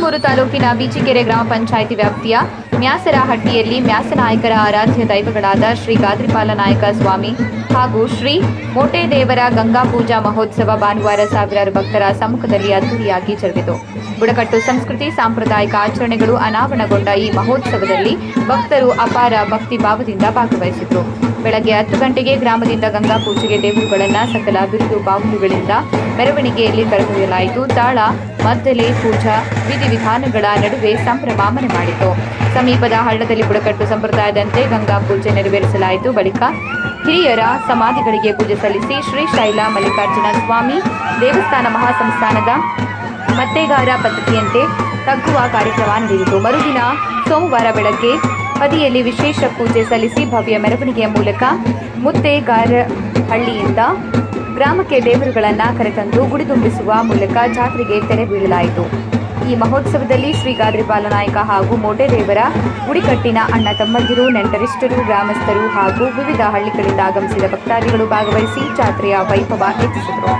ಮೊಳಕಾಲ್ಮೂರು ತಾಲೂಕಿನ ಬೀಚಿಕೆರೆ ಗ್ರಾಮ ಪಂಚಾಯಿತಿ ವ್ಯಾಪ್ತಿಯ ಮ್ಯಾಸರಹಟ್ಟಿಯಲ್ಲಿ ಮ್ಯಾಸನಾಯಕರ ಆರಾಧ್ಯ ದೈವಗಳಾದ ಶ್ರೀ ಗಾದ್ರಿಪಾಲನಾಯಕ ಸ್ವಾಮಿ ಹಾಗೂ ಶ್ರೀ ಮೋಟೇದೇವರ ಗಂಗಾ ಪೂಜಾ ಮಹೋತ್ಸವ ಭಾನುವಾರ ಸಾವಿರಾರು ಭಕ್ತರ ಸಮ್ಮುಖದಲ್ಲಿ ಅದ್ದೂರಿಯಾಗಿ ಜರುಗಿತು. ಬುಡಕಟ್ಟು ಸಂಸ್ಕೃತಿ ಸಾಂಪ್ರದಾಯಿಕ ಆಚರಣೆಗಳು ಅನಾವರಣಗೊಂಡ ಈ ಮಹೋತ್ಸವದಲ್ಲಿ ಭಕ್ತರು ಅಪಾರ ಭಕ್ತಿ ಭಾವದಿಂದ ಭಾಗವಹಿಸಿದರು. ಬೆಳಗ್ಗೆ 10 ಗಂಟೆಗೆ ಗ್ರಾಮದಿಂದ ಗಂಗಾ ಪೂಜೆಗೆ ದೇವರುಗಳನ್ನು ಸಕಲ ಬಿರುದು ಬಾವುಟುಗಳಿಂದ ಮೆರವಣಿಗೆಯಲ್ಲಿ ಕರೆದೊಯ್ಯಲಾಯಿತು. ತಾಳ ಮದ್ದಲೆ ಪೂಜಾ ವಿಧಿವಿಧಾನಗಳ ನಡುವೆ ಸಂಭ್ರಮಾಮನೆ ಮಾಡಿತು. ಸಮೀಪದ ಹಳ್ಳದಲ್ಲಿ ಬುಡಕಟ್ಟು ಸಂಪ್ರದಾಯದಂತೆ ಗಂಗಾ ಪೂಜೆ ನೆರವೇರಿಸಲಾಯಿತು. ಬಳಿಕ ಹಿರಿಯರ ಸಮಾಧಿಗಳಿಗೆ ಪೂಜೆ ಸಲ್ಲಿಸಿ ಶ್ರೀಶೈಲ ಮಲ್ಲಿಕಾರ್ಜುನ ಸ್ವಾಮಿ ದೇವಸ್ಥಾನ ಮಹಾಸಂಸ್ಥಾನದ ಮತ್ತೆಗಾರ ಪದ್ಧತಿಯಂತೆ ತಗ್ಗುವ ಕಾರ್ಯಕ್ರಮ ನಡೆಯಿತು. ಮರುದಿನ ಸೋಮವಾರ ಬೆಳಗ್ಗೆ ಬದಿಯಲ್ಲಿ ವಿಶೇಷ ಪೂಜೆ ಸಲ್ಲಿಸಿ ಭವ್ಯ ಮೆರವಣಿಗೆಯ ಮೂಲಕ ಮುತ್ತೇಗಾರಹಳ್ಳಿಯಿಂದ ಗ್ರಾಮಕ್ಕೆ ದೇವರುಗಳನ್ನು ಕರೆತಂದು ಗುಡಿ ತುಂಬಿಸುವ ಮೂಲಕ ಜಾತ್ರೆಗೆ ತೆರೆ ಬೀಳಲಾಯಿತು. ಈ ಮಹೋತ್ಸವದಲ್ಲಿ ಶ್ರೀ ಗಾದ್ರಿಪಾಲನಾಯಕ ಹಾಗೂ ಮೋಟೇದೇವರ ಗುಡಿಕಟ್ಟಿನ ಅಣ್ಣ ತಮ್ಮಂದಿರು, ನೆಂಟರಿಷ್ಟರು, ಗ್ರಾಮಸ್ಥರು ಹಾಗೂ ವಿವಿಧ ಹಳ್ಳಿಗಳಿಂದ ಆಗಮಿಸಿದ ಭಕ್ತಾದಿಗಳು ಭಾಗವಹಿಸಿ ಜಾತ್ರೆಯ ವೈಭವ ಹೆಚ್ಚಿಸಿದರು.